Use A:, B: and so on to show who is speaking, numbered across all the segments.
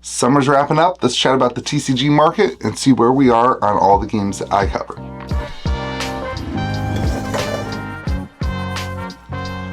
A: Summer's wrapping up. Let's chat about the TCG market and see where we are on all the games that I cover.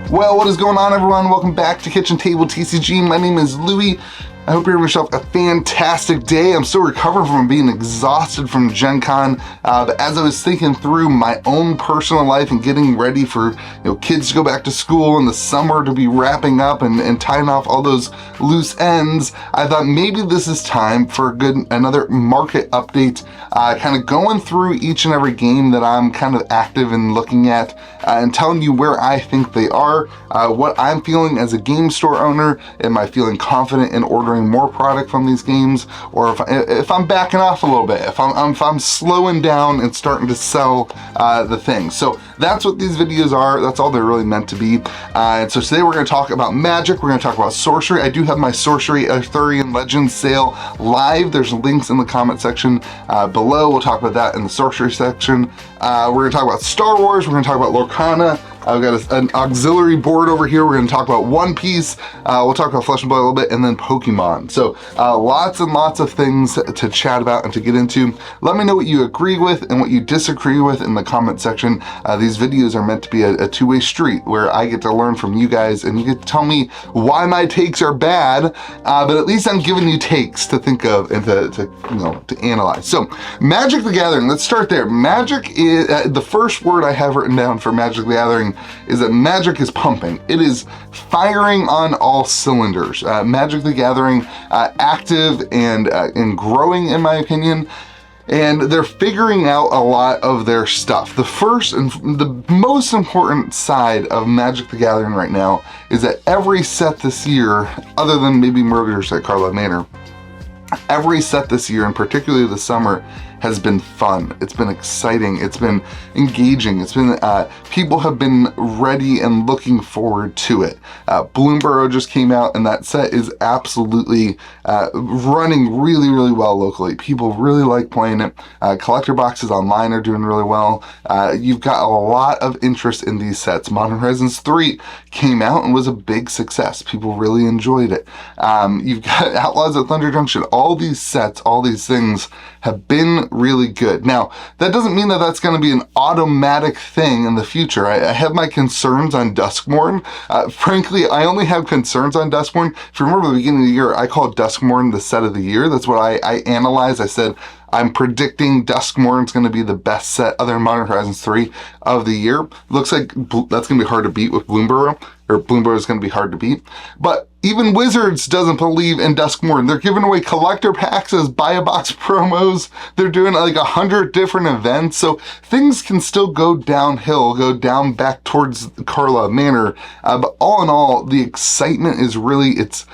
A: Well, what is going on, everyone? Welcome back to Kitchen Table TCG. My name is Louie. I hope you're having yourself a fantastic day. I'm still recovering from being exhausted from Gen Con, but as I was thinking through my own personal life and getting ready for kids to go back to school and the summer to be wrapping up and tying off all those loose ends, I thought maybe this is time for another market update, kind of going through each and every game that I'm kind of active in looking at and telling you where I think they are, what I'm feeling as a game store owner. Am I feeling confident in ordering more product from these games, or if I'm backing off a little bit, if I'm slowing down and starting to sell the things. So that's what these videos are. That's all they're really meant to be. And so today we're going to talk about Magic. We're going to talk about Sorcery. I do have my Sorcery Arthurian Legends sale live. There's links in the comment section below. We'll talk about that in the Sorcery section. We're going to talk about Star Wars. We're going to talk about Lorcana. I've got an auxiliary board over here. We're going to talk about One Piece. We'll talk about Flesh and Blood a little bit, and then Pokemon. So lots and lots of things to chat about and to get into. Let me know what you agree with and what you disagree with in the comment section. These videos are meant to be a two-way street where I get to learn from you guys and you get to tell me why my takes are bad, but at least I'm giving you takes to think of and to analyze. So Magic the Gathering, let's start there. Magic is, the first word I have written down for Magic the Gathering is that Magic is pumping. It is firing on all cylinders. Magic the Gathering, active and growing in my opinion, and they're figuring out a lot of their stuff. The first and the most important side of Magic the Gathering right now is that every set this year, other than maybe Murders at Carla Manor, every set this year, and particularly the summer, has been fun. It's been exciting. It's been engaging. It's been, people have been ready and looking forward to it. Bloomburrow just came out and that set is absolutely running really, really well locally. People really like playing it. Collector boxes online are doing really well. You've got a lot of interest in these sets. Modern Horizons 3 came out and was a big success. People really enjoyed it. You've got Outlaws at Thunder Junction. All these sets, all these things have been really good. Now, that doesn't mean that that's going to be an automatic thing in the future. I have my concerns on Duskmourn. Frankly, I only have concerns on Duskmourn. If you remember the beginning of the year, I called Duskmourn the set of the year. That's what I analyzed. I said, I'm predicting Duskmourn's going to be the best set other than Modern Horizons 3 of the year. Looks like that's going to be hard to beat with Bloomburrow, or Bloomburrow is going to be hard to beat. But even Wizards doesn't believe in Duskmourn. They're giving away collector packs as buy a box promos. They're doing like 100 different events. So things can still go downhill, go down back towards Carla Manor. But all in all, the excitement is really, it's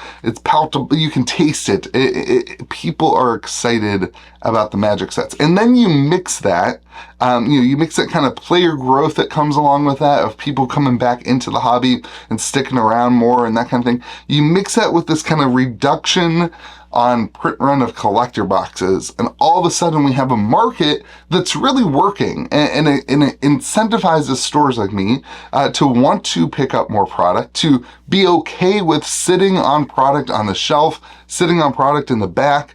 A: palpable. You can taste it. People are excited about the Magic sets. And then you mix that, you mix that kind of player growth that comes along with that, of people coming back into the hobby and sticking around more and that kind of thing. You mix that with this kind of reduction on print run of collector boxes, and all of a sudden we have a market that's really working, and it incentivizes stores like me to want to pick up more product, to be okay with sitting on product on the shelf, sitting on product in the back,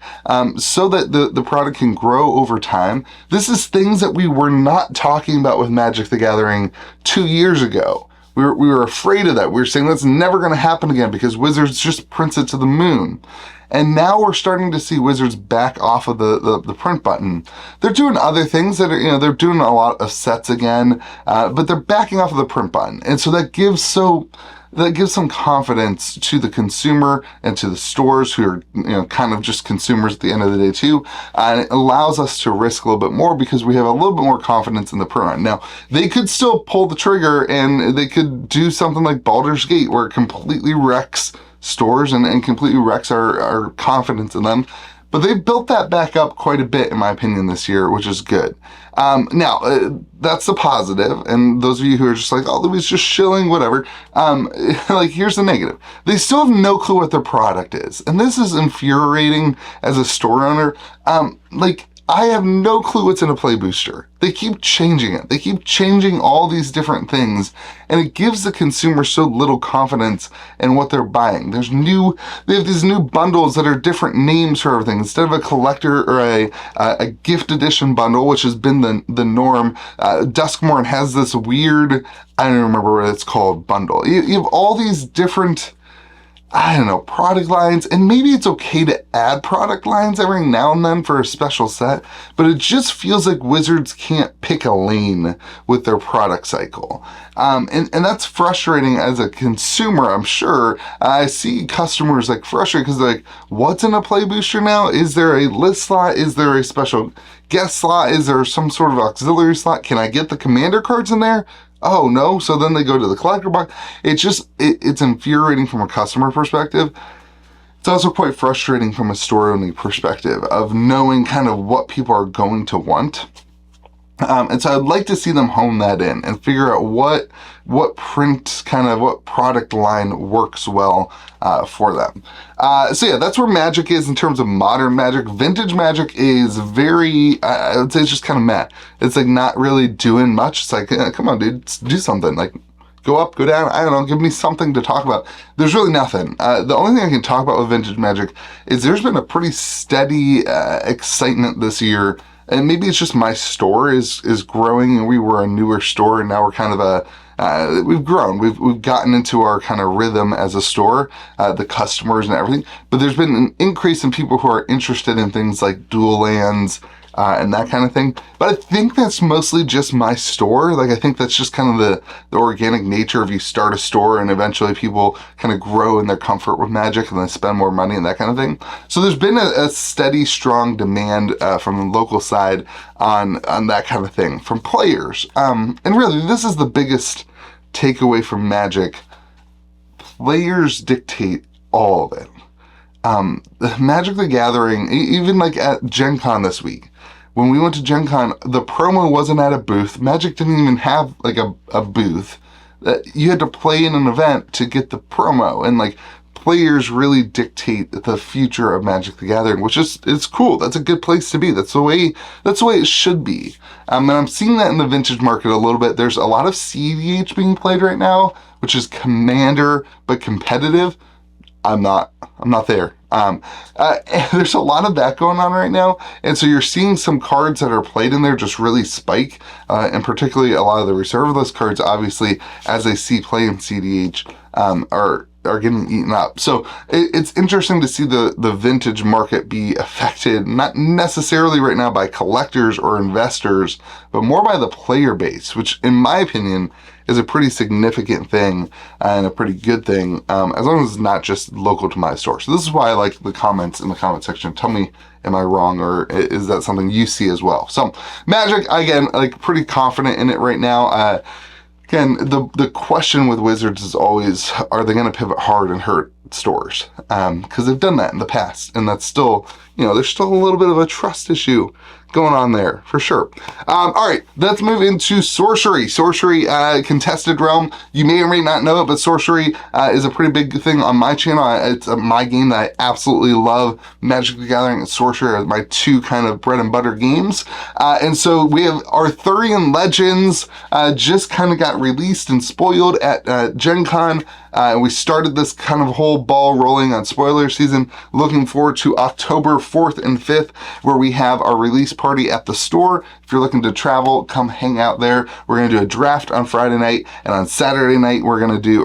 A: so that the product can grow over time. This is things that we were not talking about with Magic the Gathering 2 years ago. We were afraid of that. We were saying that's never going to happen again because Wizards just prints it to the moon. And now we're starting to see Wizards back off of the print button. They're doing other things that are, they're doing a lot of sets again, but they're backing off of the print button. And so that gives some confidence to the consumer and to the stores who are, kind of just consumers at the end of the day too. And it allows us to risk a little bit more because we have a little bit more confidence in the print run. Now, they could still pull the trigger and they could do something like Baldur's Gate where it completely wrecks stores and completely wrecks our confidence in them. But they've built that back up quite a bit, in my opinion, this year, which is good. Now, that's the positive, and those of you who are just like, oh, Louis just shilling, whatever, here's the negative. They still have no clue what their product is, and this is infuriating as a store owner. I have no clue what's in a play booster. They keep changing it. They keep changing all these different things, and it gives the consumer so little confidence in what they're buying. They have these new bundles that are different names for everything. Instead of a collector or a gift edition bundle, which has been the norm, Duskmorn has this weird, I don't remember what it's called, bundle. You have all these different, I don't know, product lines, and maybe it's okay to add product lines every now and then for a special set, but it just feels like Wizards can't pick a lane with their product cycle. And that's frustrating as a consumer, I'm sure. I see customers like frustrated because they're like, what's in a play booster now? Is there a list slot? Is there a special guest slot? Is there some sort of auxiliary slot? Can I get the commander cards in there? Oh no, so then they go to the collector box. It's infuriating from a customer perspective. It's also quite frustrating from a store owner perspective of knowing kind of what people are going to want. And so I'd like to see them hone that in and figure out what print, kind of what product line works well for them. So yeah, that's where Magic is in terms of modern Magic. Vintage Magic is very, I would say it's just kind of meh. It's like not really doing much. It's like, come on, dude, do something. Like, go up, go down, I don't know, give me something to talk about. There's really nothing. The only thing I can talk about with Vintage Magic is there's been a pretty steady excitement this year. And maybe it's just my store is growing, and we were a newer store, and now we're kind of we've grown. We've gotten into our kind of rhythm as a store, the customers and everything. But there's been an increase in people who are interested in things like dual lands, and that kind of thing. But I think that's mostly just my store. Like, I think that's just kind of the organic nature of you start a store and eventually people kind of grow in their comfort with Magic and they spend more money and that kind of thing. So there's been a steady, strong demand from the local side on that kind of thing from players. And really, this is the biggest takeaway from Magic. Players dictate all of it. Magic the Gathering, even like at Gen Con this week, when we went to Gen Con, the promo wasn't at a booth. Magic didn't even have like a booth. You had to play in an event to get the promo, and like players really dictate the future of Magic the Gathering, which is, it's cool. That's a good place to be. That's the way it should be. And I'm seeing that in the vintage market a little bit. There's a lot of CDH being played right now, which is Commander but competitive. I'm not there. There's a lot of that going on right now. And so you're seeing some cards that are played in there just really spike. And particularly a lot of the reserve list cards, obviously, as they see play in CDH, are getting eaten up. So it's interesting to see the vintage market be affected, not necessarily right now by collectors or investors, but more by the player base, which in my opinion is a pretty significant thing and a pretty good thing, as long as it's not just local to my store. So this is why I like the comments in the comment section. Tell me, am I wrong, or is that something you see as well? So Magic, again, like pretty confident in it right now. Again, the question with Wizards is always, are they going to pivot hard and hurt stores? Because they've done that in the past, and that's still, there's still a little bit of a trust issue going on there, for sure. All right, let's move into Sorcery. Sorcery, Contested Realm. You may or may not know it, but Sorcery is a pretty big thing on my channel. It's my game that I absolutely love. Magic the Gathering and Sorcery are my two kind of bread and butter games. And so we have Arthurian Legends, just kind of got released and spoiled at Gen Con. We started this kind of whole ball rolling on spoiler season. Looking forward to October 4th and 5th, where we have our release party at the store. If you're looking to travel, come hang out there. We're going to do a draft on Friday night, and on Saturday night, we're going to do,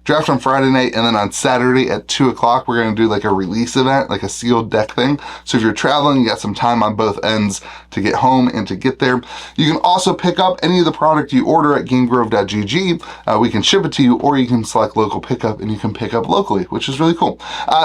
A: draft on Friday night, and then on Saturday at 2 o'clock, we're going to do like a release event, like a sealed deck thing. So if you're traveling, you got some time on both ends to get home and to get there. You can also pick up any of the product you order at gamegrove.gg. We can ship it to you, or you can select local pickup and you can pick up locally, which is really cool.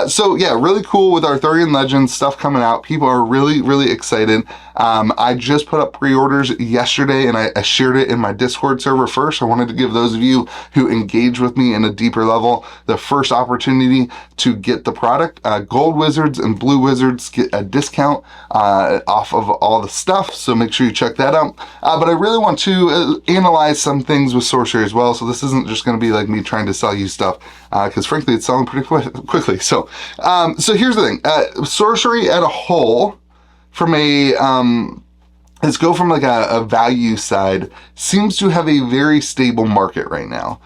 A: So yeah, really cool with Arthurian Legends stuff coming out. People are really, really excited. I just put up pre-orders yesterday, and I shared it in my Discord server first. I wanted to give those of you who engage with me in a deeper level the first opportunity to get the product. Gold Wizards and Blue Wizards get a discount off of all the stuff, so make sure you check that out. But I really want to analyze some things with Sorcery as well, so this isn't just going to be like me trying to sell you stuff, because frankly it's selling pretty quickly. So here's the thing. Sorcery at a whole, from a, let's go from like a value side, seems to have a very stable market right now.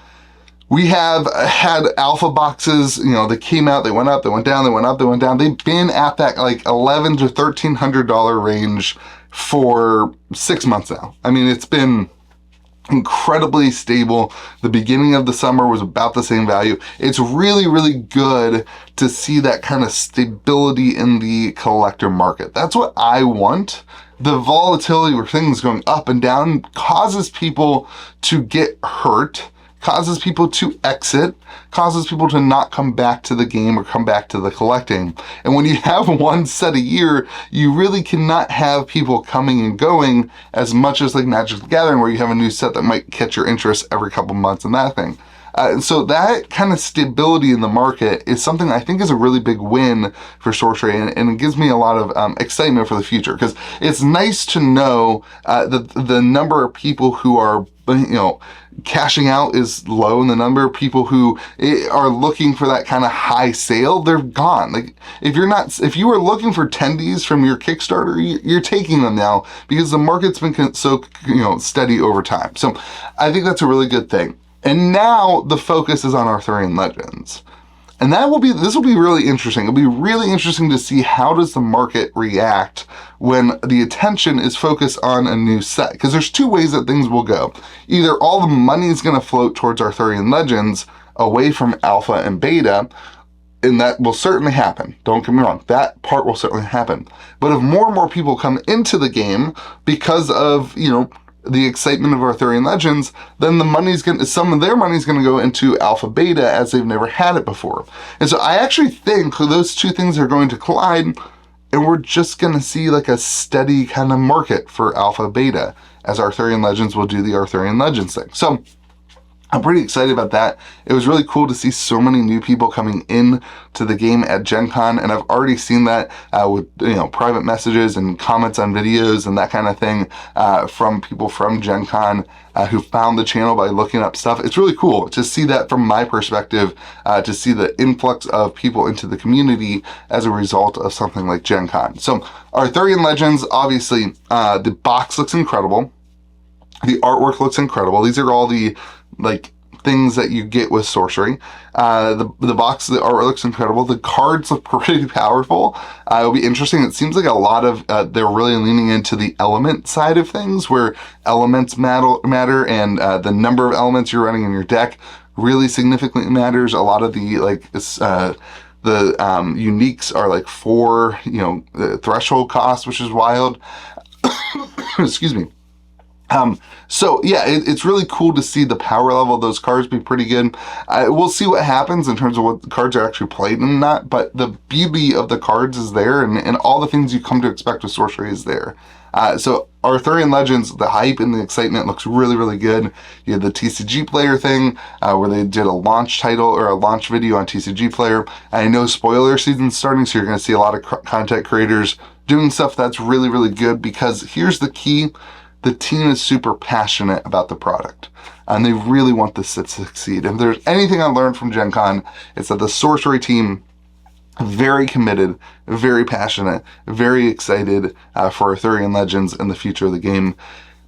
A: We have had alpha boxes, you know, they came out, they went up, they went down, they went up, they went down. They've been at that like $1,100 to $1,300 range for 6 months now. I mean, it's been incredibly stable. The beginning of the summer was about the same value. It's really, really good to see that kind of stability in the collector market. That's what I want. The volatility where things going up and down causes people to get hurt, causes people to exit, causes people to not come back to the game or come back to the collecting. And when you have one set a year, you really cannot have people coming and going as much as like Magic the Gathering, where you have a new set that might catch your interest every couple months and that thing. So that kind of stability in the market is something I think is a really big win for Sorcery, and it gives me a lot of excitement for the future, because it's nice to know that the number of people who are, you know, cashing out is low, and the number of people who are looking for that kind of high sale, they're gone. Like if you were looking for tendies from your Kickstarter, you're taking them now because the market's been so, you know, steady over time. So I think that's a really good thing. And now the focus is on Arthurian Legends. And this will be really interesting. It'll be really interesting to see how does the market react when the attention is focused on a new set. Because there's two ways that things will go. Either all the money is going to float towards Arthurian Legends away from Alpha and Beta, and that will certainly happen. Don't get me wrong, that part will certainly happen. But if more and more people come into the game because of, you know, the excitement of Arthurian Legends, then some of their money's gonna go into Alpha Beta as they've never had it before. And so I actually think those two things are going to collide, and we're just gonna see like a steady kind of market for Alpha Beta as Arthurian Legends will do the Arthurian Legends thing. So I'm pretty excited about that. It was really cool to see so many new people coming in to the game at Gen Con, and I've already seen that with, you know, private messages and comments on videos and that kind of thing from people from Gen Con who found the channel by looking up stuff. It's really cool to see that from my perspective, to see the influx of people into the community as a result of something like Gen Con. So Arthurian Legends, obviously, the box looks incredible. The artwork looks incredible. These are all the like things that you get with Sorcery. The box, the art looks incredible. The cards look pretty powerful. It'll be interesting. It seems like a lot of, they're really leaning into the element side of things, where elements matter, and the number of elements you're running in your deck really significantly matters. A lot of the like, the uniques are like 4, you know, the threshold cost, which is wild. Excuse me. So yeah, it's really cool to see the power level of those cards be pretty good. We'll see what happens in terms of what the cards are actually played and not, but the beauty of the cards is there, and all the things you come to expect with Sorcery is there. So Arthurian Legends, the hype and the excitement looks really, really good. You had the TCG Player thing, where they did a launch title or a launch video on TCG Player. I know spoiler season's starting, so you're going to see a lot of content creators doing stuff that's really, really good, because here's the key. The team is super passionate about the product, and they really want this to succeed. If there's anything I learned from Gen Con, it's that the Sorcery team, very committed, very passionate, very excited for Arthurian Legends and the future of the game.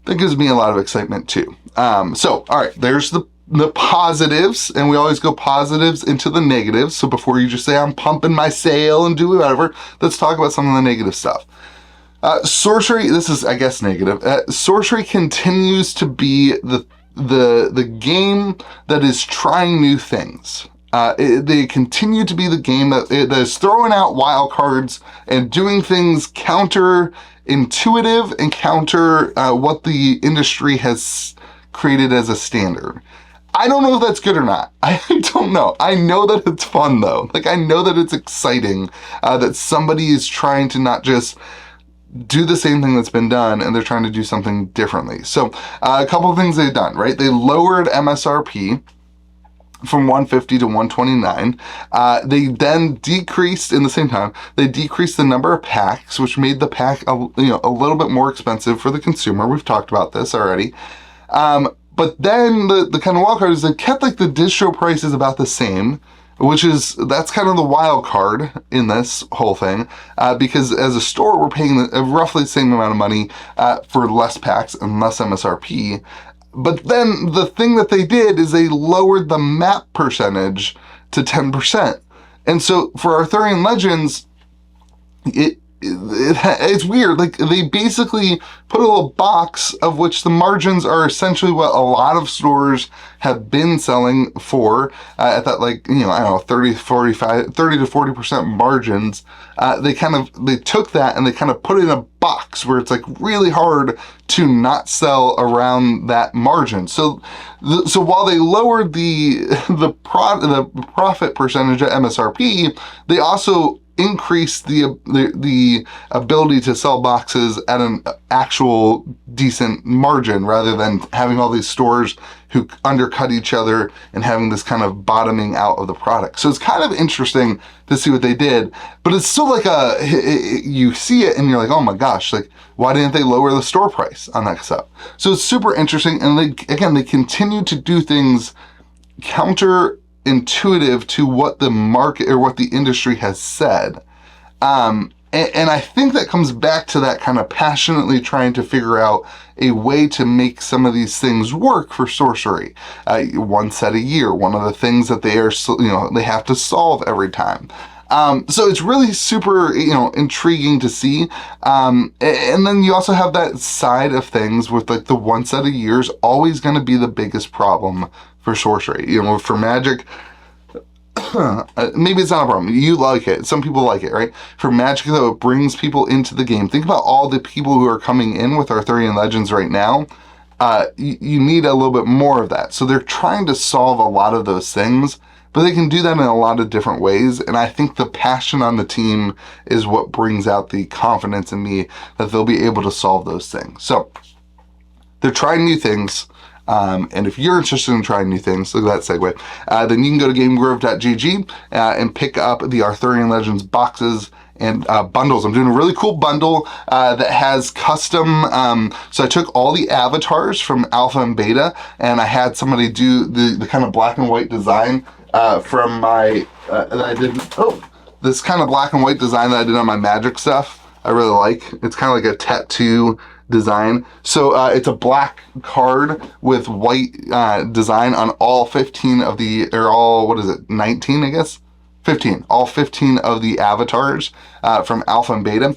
A: That gives me a lot of excitement too. So, all right, there's the positives, and we always go positives into the negatives. So before you just say I'm pumping my sail and do whatever, let's talk about some of the negative stuff. Sorcery, this is, I guess, negative. Sorcery continues to be the game that is trying new things. They continue to be the game that is throwing out wild cards and doing things counterintuitive and counter what the industry has created as a standard. I don't know if that's good or not. I don't know. I know that it's fun though. Like, I know that it's exciting that somebody is trying to not just do the same thing that's been done, and they're trying to do something differently. So a couple of things they've done, right? They lowered MSRP from 150 to 129. They then decreased, in the same time, they decreased the number of packs, which made the pack a little bit more expensive for the consumer. We've talked about this already. But then the kind of wild card is they kept like the distro prices about the same, that's kind of the wild card in this whole thing, because as a store, we're paying roughly the same amount of money for less packs and less MSRP. But then the thing that they did is they lowered the map percentage to 10%. And so for Arthurian Legends, it's weird. Like, they basically put a little box of which the margins are essentially what a lot of stores have been selling for at that, like, you know, I don't know, 30 to 40% margins. They took that and they kind of put it in a box where it's like really hard to not sell around that margin. So while they lowered the profit percentage at MSRP, they also increase the ability to sell boxes at an actual decent margin, rather than having all these stores who undercut each other and having this kind of bottoming out of the product. So it's kind of interesting to see what they did, but it's still like you see it and you're like, oh my gosh, like, why didn't they lower the store price on that stuff? So it's super interesting. And they continue to do things counterintuitive to what the market or what the industry has said. And I think that comes back to that kind of passionately trying to figure out a way to make some of these things work for Sorcery. One set a year, one of the things that they have to solve every time. So it's really super, intriguing to see. And then you also have that side of things with, like, the one set a year is always going to be the biggest problem for Sorcery. For Magic, maybe it's not a problem. You like it. Some people like it, right? For Magic, though, it brings people into the game. Think about all the people who are coming in with Arthurian Legends right now. You need a little bit more of that. So they're trying to solve a lot of those things, but they can do that in a lot of different ways. And I think the passion on the team is what brings out the confidence in me that they'll be able to solve those things. So they're trying new things. And if you're interested in trying new things, look at that segue, then you can go to gamegrove.gg and pick up the Arthurian Legends boxes and bundles. I'm doing a really cool bundle that has custom, so I took all the avatars from alpha and beta, and I had somebody do the kind of black and white design from my, this kind of black and white design that I did on my Magic stuff. I really like. It's kind of like a tattoo design. So it's a black card with white design on all 15 of the, or all, 19, I guess? 15. All 15 of the avatars from Alpha and Beta.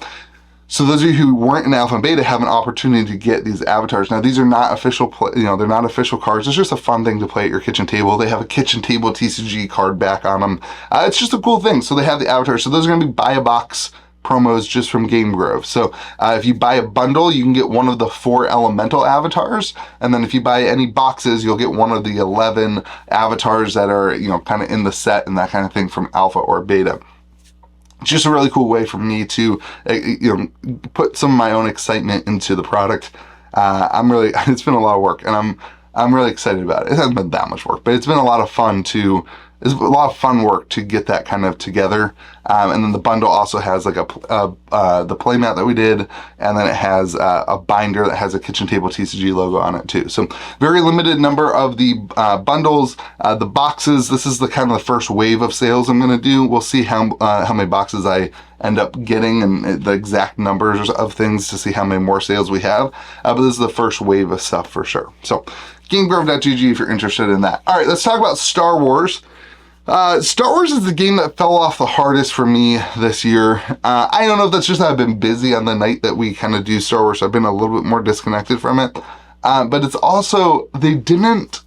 A: So those of you who weren't in Alpha and Beta have an opportunity to get these avatars. Now, these are not official, they're not official cards. It's just a fun thing to play at your kitchen table. They have a kitchen table TCG card back on them. It's just a cool thing. So they have the avatars. So those are going to be buy a box promos just from Game Grove. So if you buy a bundle, you can get one of the 4 elemental avatars, and then if you buy any boxes, you'll get one of the 11 avatars that are kind of in the set and that kind of thing from alpha or beta. It's just a really cool way for me to put some of my own excitement into the product. It's been a lot of work, and I'm really excited about it. It hasn't been that much work, but it's been a lot of fun it's a lot of fun work to get that kind of together. And then the bundle also has like the playmat that we did, and then it has a binder that has a Kitchen Table TCG logo on it too. So very limited number of the bundles. The boxes, this is the kind of the first wave of sales I'm going to do. We'll see how many boxes I end up getting and the exact numbers of things to see how many more sales we have. But this is the first wave of stuff for sure. So gamegrove.gg if you're interested in that. All right, let's talk about Star Wars. Star Wars is the game that fell off the hardest for me this year. I don't know if that's just that I've been busy on the night that we kind of do Star Wars. So I've been a little bit more disconnected from it. But it's also, they didn't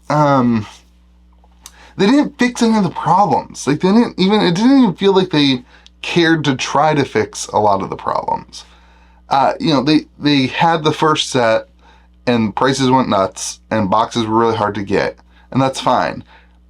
A: fix any of the problems. Like it didn't even feel like they cared to try to fix a lot of the problems. They had the first set and prices went nuts and boxes were really hard to get, and that's fine.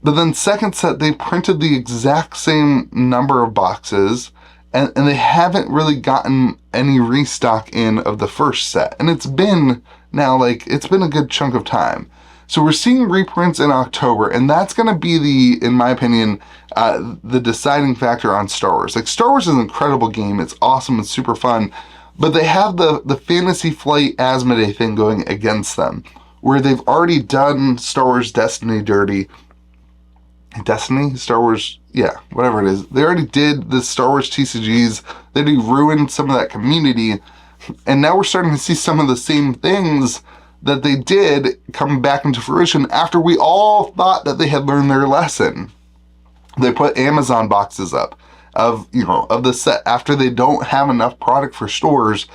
A: But then second set, they printed the exact same number of boxes, and they haven't really gotten any restock in of the first set. And it's been now, it's been a good chunk of time. So we're seeing reprints in October, and that's going to be in my opinion, the deciding factor on Star Wars. Like, Star Wars is an incredible game. It's awesome and super fun, but they have the Fantasy Flight Asmodee thing going against them, where they've already done Star Wars Destiny dirty. Star Wars yeah, whatever it is. They already did the Star Wars TCGs. They already ruined some of that community. And now we're starting to see some of the same things that they did come back into fruition after we all thought that they had learned their lesson. They put Amazon boxes up of the set after they don't have enough product for stores.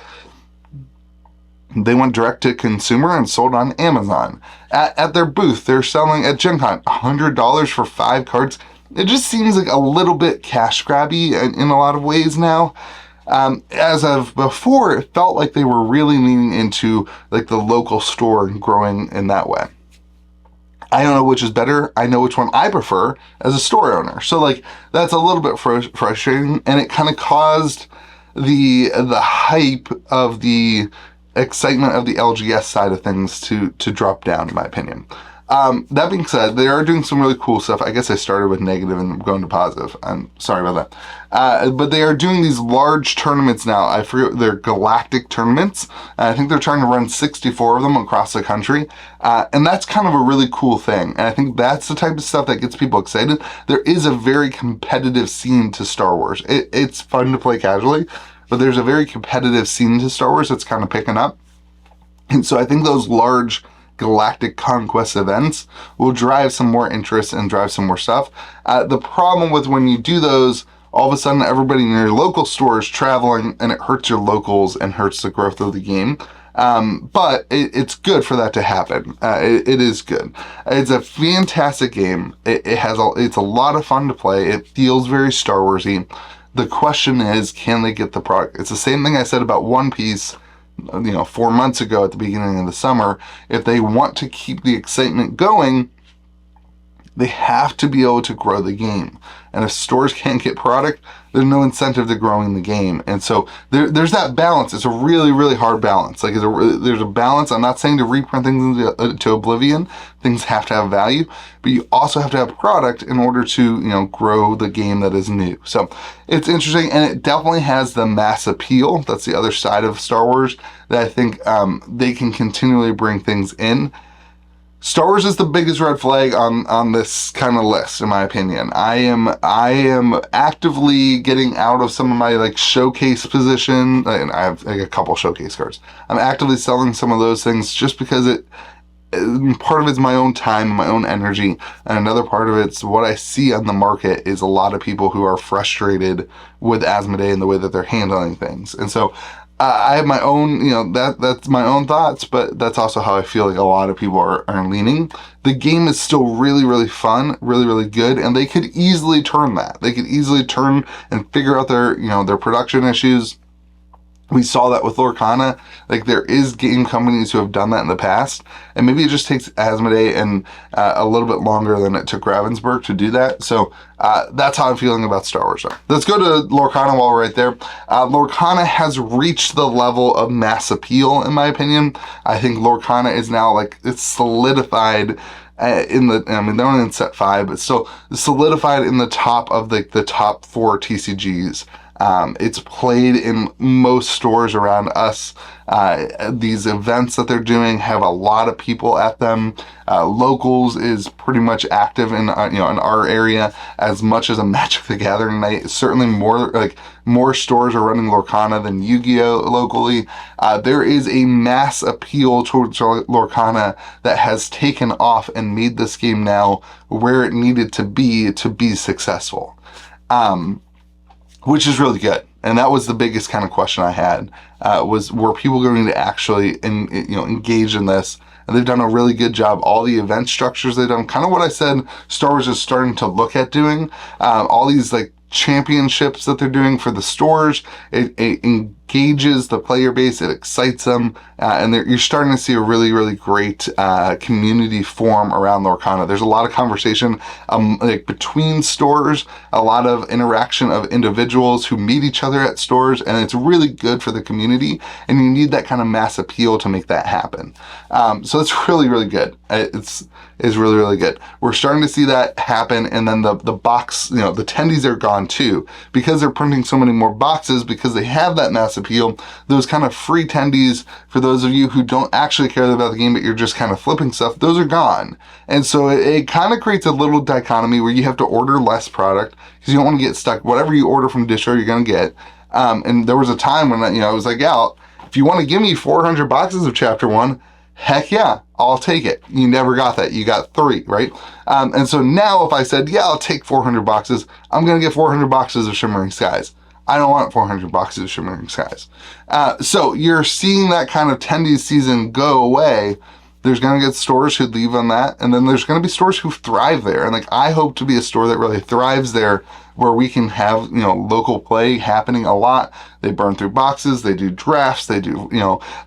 A: They went direct to consumer and sold on Amazon. At their booth, they're selling at Gen Con $100 for 5 cards. It just seems like a little bit cash grabby in a lot of ways now. As of before, it felt like they were really leaning into like the local store and growing in that way. I don't know which is better. I know which one I prefer as a store owner. So like that's a little bit frustrating, and it kind of caused the hype of the excitement of the LGS side of things to drop down, in my opinion. That being said, they are doing some really cool stuff. I guess I started with negative and going to positive. I'm sorry about that. But they are doing these large tournaments now. I forget, they're galactic tournaments. I think they're trying to run 64 of them across the country. And that's kind of a really cool thing. And I think that's the type of stuff that gets people excited. There is a very competitive scene to Star Wars. It's fun to play casually, but there's a very competitive scene to Star Wars that's kind of picking up. And so I think those large galactic conquest events will drive some more interest and drive some more stuff. The problem with when you do those, all of a sudden everybody in your local store is traveling, and it hurts your locals and hurts the growth of the game. But it's good for that to happen. It is good. It's a fantastic game. It's a lot of fun to play. It feels very Star Warsy. The question is, can they get the product? It's the same thing I said about One Piece 4 months ago at the beginning of the summer. If they want to keep the excitement going, they have to be able to grow the game. And if stores can't get product, there's no incentive to growing the game. And so there's that balance. It's a really, really hard balance. Like there's a balance. I'm not saying to reprint things to oblivion. Things have to have value, but you also have to have product in order to, grow the game that is new. So it's interesting, and it definitely has the mass appeal. That's the other side of Star Wars that I think they can continually bring things in. Star Wars is the biggest red flag on this kind of list, in my opinion. I am actively getting out of some of my like showcase position, and I have like a couple showcase cards. I'm actively selling some of those things just because part of it's my own time, my own energy, and another part of it's what I see on the market is a lot of people who are frustrated with Asmodee and the way that they're handling things. And so I have my own, that's my own thoughts, but that's also how I feel like a lot of people are leaning. The game is still really, really fun, really, really good, and they could easily turn that. They could easily turn and figure out their production issues. We saw that with Lorcana. Like, there is game companies who have done that in the past, and maybe it just takes Asmodee and a little bit longer than it took Ravensburg to do that. So that's how I'm feeling about Star Wars. Let's go to Lorcana while we're right there. Lorcana has reached the level of mass appeal, in my opinion. I think Lorcana is now it's solidified they're only in set 5, but still solidified in the top of the top 4 TCGs. It's played in most stores around us. These events that they're doing have a lot of people at them. Locals is pretty much active in our area as much as a Magicthegathering night. Certainly more stores are running Lorcana than Yu-Gi-Oh locally. There is a mass appeal towards Lorcana that has taken off and made this game now where it needed to be successful. Which is really good. And that was the biggest kind of question I had, were people going to actually engage in this? And they've done a really good job. All the event structures they've done, kind of what I said Star Wars is starting to look at doing. All these championships that they're doing for the stores, it engages the player base, it excites them, and you're starting to see a really, really great community form around Lorcana. There's a lot of conversation between stores, a lot of interaction of individuals who meet each other at stores, and it's really good for the community, and you need that kind of mass appeal to make that happen. So it's really, really good. It's really, really good. We're starting to see that happen, and then the box, the tendies are gone too, because they're printing so many more boxes, because they have that mass less appeal. Those kind of free tendies, for those of you who don't actually care about the game, but you're just kind of flipping stuff, those are gone. And so it kind of creates a little dichotomy where you have to order less product because you don't want to get stuck. Whatever you order from distro, you're going to get. And there was a time when, I was like, yeah, if you want to give me 400 boxes of Chapter 1, heck yeah, I'll take it. You never got that. You got 3, right? And so now if I said, yeah, I'll take 400 boxes, I'm going to get 400 boxes of Shimmering Skies. I don't want 400 boxes of Shimmering Skies. So you're seeing that kind of tendies season go away. There's going to get stores who leave on that, and then there's going to be stores who thrive there. And like, I hope to be a store that really thrives there, where we can have, local play happening a lot. They burn through boxes, they do drafts, they do,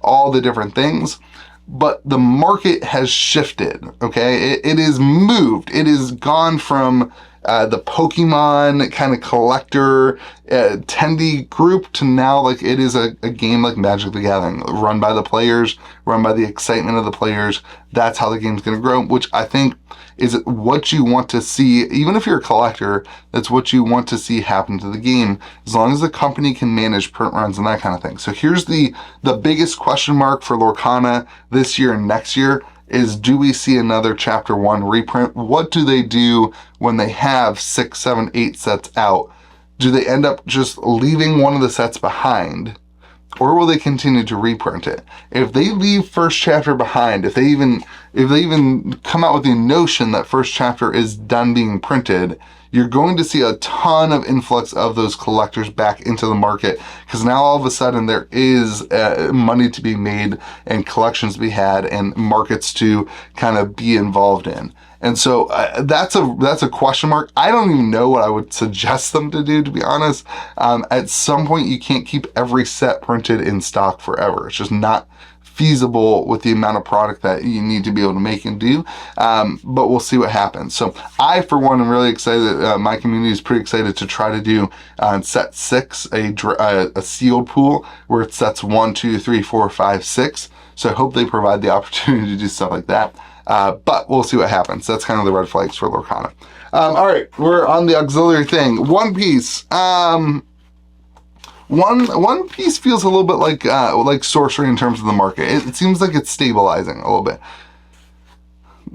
A: all the different things. But the market has shifted, okay? It is moved. It is gone from the Pokemon kind of collector tendy group to now like it is a game like Magic the Gathering, run by the players, run by the excitement of the players. That's how the game's going to grow, which I think is what you want to see. Even if you're a collector, that's what you want to see happen to the game, as long as the company can manage print runs and that kind of thing. So here's the biggest question mark for Lorcana this year and next year is, do we see another Chapter 1 reprint? What do they do when they have 6, 7, 8 sets out? Do they end up just leaving one of the sets behind? Or will they continue to reprint it? If they leave first chapter behind, if they even come out with the notion that first chapter is done being printed, you're going to see a ton of influx of those collectors back into the market, because now all of a sudden there is money to be made and collections to be had and markets to kind of be involved in. And so that's a question mark. I don't even know what I would suggest them to do, to be honest. At some point, you can't keep every set printed in stock forever. It's just not feasible with the amount of product that you need to be able to make and do. But we'll see what happens. So I, for one, am really excited. My community is pretty excited to try to do set 6, a sealed pool where it's sets 1, 2, 3, 4, 5, 6. So I hope they provide the opportunity to do stuff like that. But we'll see what happens. That's kind of the red flags for Lorcana. All right, we're on the auxiliary thing. One Piece. One Piece feels a little bit like Sorcery in terms of the market. It seems like it's stabilizing a little bit.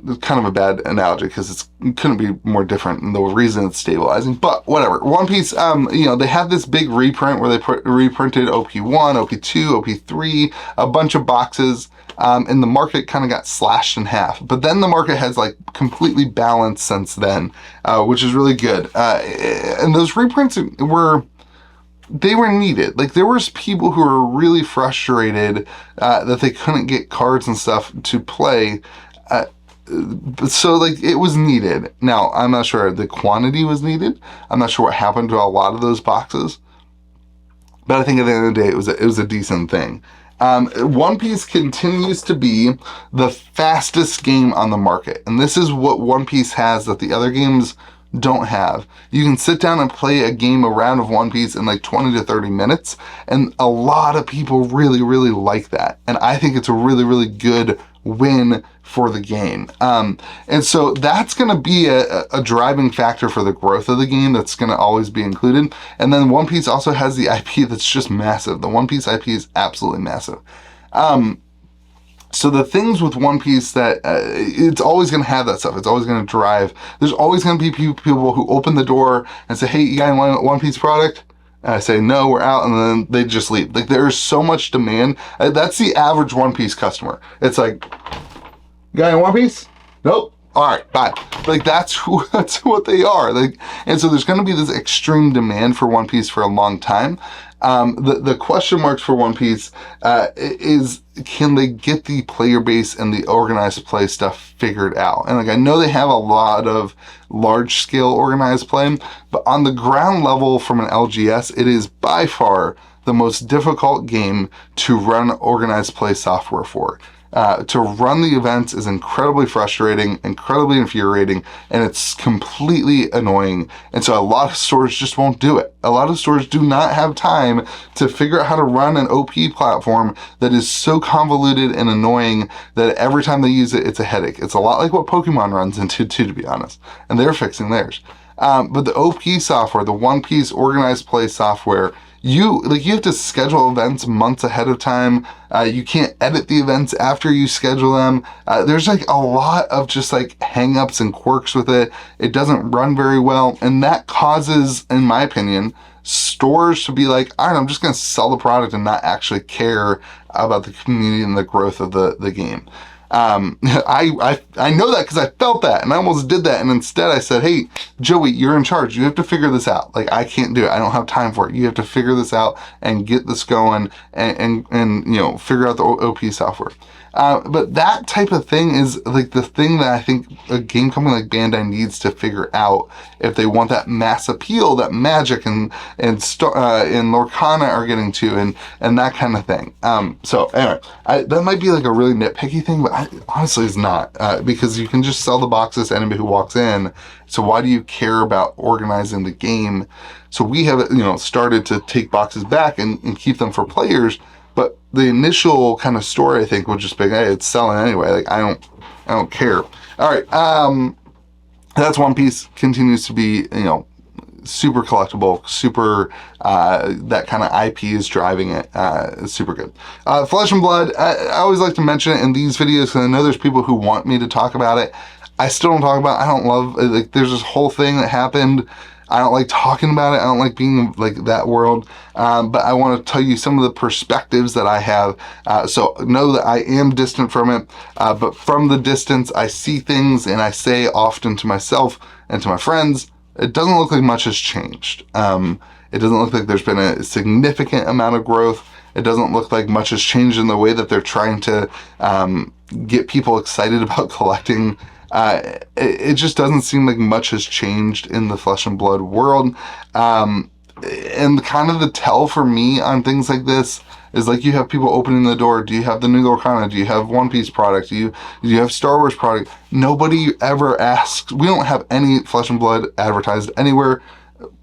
A: It's kind of a bad analogy because it couldn't be more different in the reason it's stabilizing, but whatever. One Piece, they had this big reprint where they reprinted OP1, OP2, OP3, a bunch of boxes, and the market kind of got slashed in half. But then the market has like completely balanced since then, which is really good. And those reprints were needed. Like, there was people who were really frustrated that they couldn't get cards and stuff to play. So like, it was needed. Now, I'm not sure the quantity was needed. I'm not sure what happened to a lot of those boxes, but I think at the end of the day, it was a decent thing. One Piece continues to be the fastest game on the market. And this is what One Piece has that the other games don't have. You can sit down and play a round of One Piece in like 20 to 30 minutes. And a lot of people really, really like that. And I think it's a really, really good win for the game. And so that's going to be a driving factor for the growth of the game. That's going to always be included. And then One Piece also has the IP that's just massive. The One Piece IP is absolutely massive. So the things with One Piece that it's always going to have that stuff. It's always going to drive. There's always going to be people who open the door and say, hey, you got any One Piece product? And I say, no, we're out. And then they just leave. Like, there's so much demand. That's the average One Piece customer. It's like, you got any One Piece? Nope. All right, bye. Like, that's what they are. Like, and so there's going to be this extreme demand for One Piece for a long time. The question marks for One Piece is, can they get the player base and the organized play stuff figured out? And like, I know they have a lot of large scale organized play, but on the ground level from an LGS, it is by far the most difficult game to run organized play software for. To run the events is incredibly frustrating, incredibly infuriating, and it's completely annoying. And so a lot of stores just won't do it. A lot of stores do not have time to figure out how to run an OP platform that is so convoluted and annoying that every time they use it, it's a headache. It's a lot like what Pokemon runs into too, to be honest. And they're fixing theirs. But the OP software, the One Piece organized play software, you have to schedule events months ahead of time. You can't edit the events after you schedule them. There's like a lot of just like hangups and quirks with it. It doesn't run very well. And that causes, in my opinion, stores to be like, all right, I'm just going to sell the product and not actually care about the community and the growth of the game. I know that because I felt that, and I almost did that. And instead I said, hey, Joey, you're in charge. You have to figure this out. Like, I can't do it. I don't have time for it. You have to figure this out and get this going and you know, figure out the OP software. But that type of thing is like the thing that I think a game company like Bandai needs to figure out if they want that mass appeal that Magic and Lorcana are getting to, and that kind of thing. So anyway, that might be like a really nitpicky thing, but honestly it's not, because you can just sell the boxes to anybody who walks in. So why do you care about organizing the game? So we have, you know, started to take boxes back and keep them for players. But the initial kind of story, I think, would just be, hey, it's selling anyway. Like, I don't care. All right. That's One Piece. Continues to be, you know, super collectible, super, that kind of IP is driving it. It's super good. Flesh and Blood, I always like to mention it in these videos because I know there's people who want me to talk about it. I still don't talk about it. I don't love, like, there's this whole thing that happened. I don't like talking about it. I don't like being like that world. But I want to tell you some of the perspectives that I have. So know that I am distant from it. But from the distance, I see things and I say often to myself and to my friends, it doesn't look like much has changed. It doesn't look like there's been a significant amount of growth. It doesn't look like much has changed in the way that they're trying to get people excited about collecting. It just doesn't seem like much has changed in the Flesh and Blood world. And kind of the tell for me on things like this is like, you have people opening the door. Do you have the new Lorcana? Do you have One Piece product? Do you have Star Wars product? Nobody ever asks. We don't have any Flesh and Blood advertised anywhere.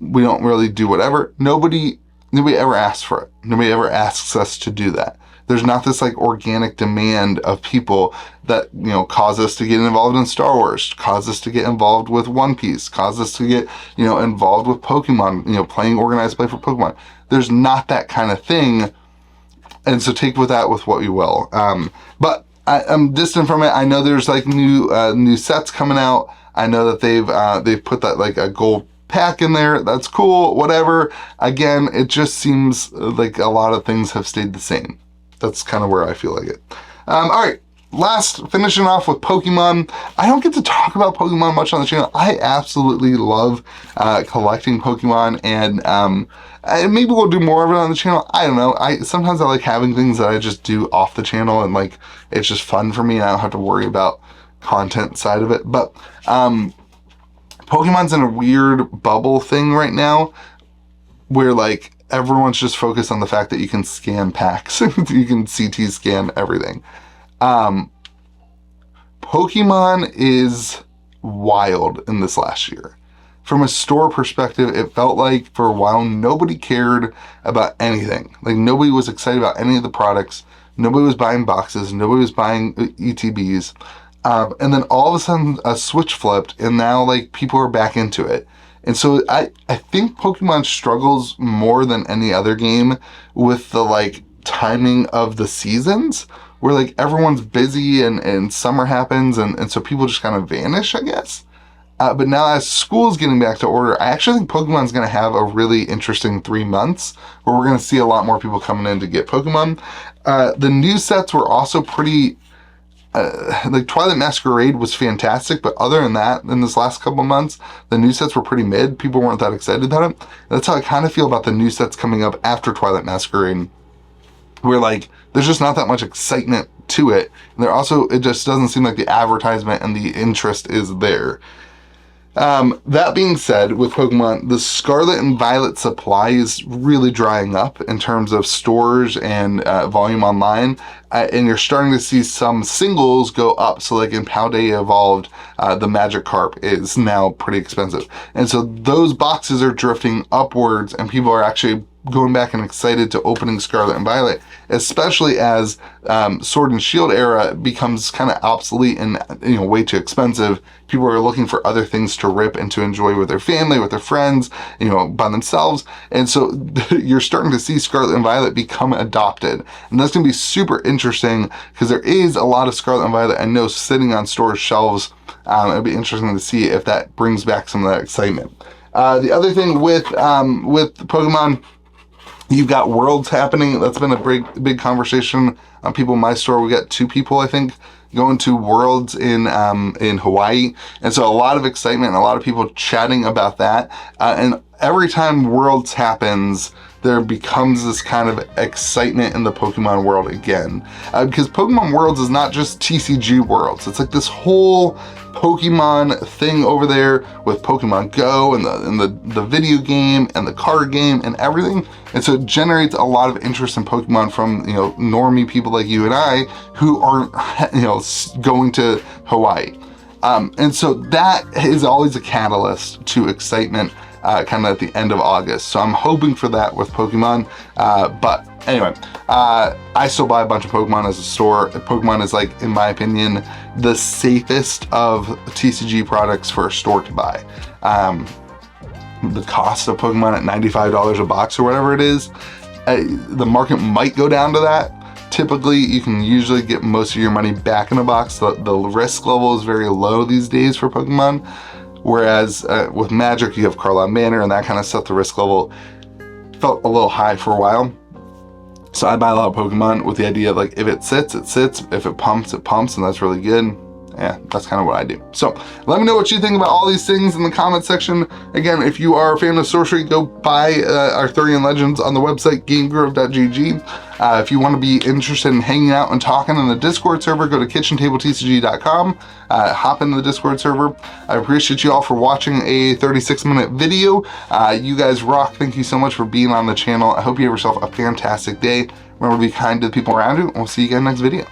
A: We don't really do whatever. Nobody ever asks for it. Nobody ever asks us to do that. There's not this like organic demand of people that, you know, cause us to get involved in Star Wars, cause us to get involved with One Piece, cause us to get, you know, involved with Pokemon, you know, playing organized play for Pokemon. There's not that kind of thing. And so take with that with what you will. But I'm distant from it. I know there's like new sets coming out. I know that they've put that like a gold pack in there. That's cool, whatever. Again, it just seems like a lot of things have stayed the same. That's kind of where I feel like it. All right, finishing off with Pokemon. I don't get to talk about Pokemon much on the channel. I absolutely love collecting Pokemon, and maybe we'll do more of it on the channel. I don't know. Sometimes I like having things that I just do off the channel, and like it's just fun for me, and I don't have to worry about content side of it. But Pokemon's in a weird bubble thing right now, where like everyone's just focused on the fact that you can scan packs. You can CT scan everything. Pokemon is wild in this last year. From a store perspective, it felt like for a while nobody cared about anything. Like nobody was excited about any of the products. Nobody was buying boxes. Nobody was buying ETBs. And then all of a sudden a switch flipped, and now like people are back into it. And so I think Pokemon struggles more than any other game with the like timing of the seasons, where like everyone's busy and summer happens, and so people just kind of vanish, I guess. But now as school's getting back to order, I actually think Pokemon's going to have a really interesting 3 months where we're going to see a lot more people coming in to get Pokemon. The new sets were also pretty... like Twilight Masquerade was fantastic, but other than that, in this last couple months, the new sets were pretty mid. People weren't that excited about it. That's how I kind of feel about the new sets coming up after Twilight Masquerade, where like there's just not that much excitement to it. And it just doesn't seem like the advertisement and the interest is there. That being said, with Pokemon, the Scarlet and Violet supply is really drying up in terms of stores and volume online, and you're starting to see some singles go up. So like in Paldea Evolved, the Magikarp is now pretty expensive. And so those boxes are drifting upwards, and people are actually going back and excited to opening Scarlet and Violet, especially as Sword and Shield era becomes kind of obsolete and way too expensive. People are looking for other things to rip and to enjoy with their family, with their friends, by themselves. And so you're starting to see Scarlet and Violet become adopted. And that's going to be super interesting because there is a lot of Scarlet and Violet I know sitting on store shelves. It'll be interesting to see if that brings back some of that excitement. The other thing with Pokemon, you've got Worlds happening. That's been a big conversation on people in my store. We got 2 people, I think, going to Worlds in Hawaii. And so a lot of excitement and a lot of people chatting about that. And every time Worlds happens, there becomes this kind of excitement in the Pokemon world again. Because Pokemon Worlds is not just TCG Worlds. It's like this whole Pokemon thing over there with Pokemon Go and the video game and the card game and everything. And so it generates a lot of interest in Pokemon from, normie people like you and I who aren't, going to Hawaii. And so that is always a catalyst to excitement kind of at the end of August. So I'm hoping for that with Pokemon. But anyway, I still buy a bunch of Pokemon as a store. Pokemon is, like, in my opinion, the safest of TCG products for a store to buy. The cost of Pokemon at $95 a box or whatever it is, the market might go down to that. Typically, you can usually get most of your money back in a box. The risk level is very low these days for Pokemon. Whereas with Magic, you have Carlisle Manor and that kind of stuff. The risk level felt a little high for a while. So I buy a lot of Pokemon with the idea of, like, if it sits, it sits. If it pumps, and that's really good. Yeah, that's kind of what I do. So let me know what you think about all these things in the comment section. Again, if you are a fan of Sorcery, go buy Arthurian Legends on the website, gamegrove.gg. If you want to be interested in hanging out and talking in the Discord server, go to KitchenTableTCG.com. Hop into the Discord server. I appreciate you all for watching a 36-minute video. You guys rock. Thank you so much for being on the channel. I hope you have yourself a fantastic day. Remember to be kind to the people around you, and we'll see you guys next video.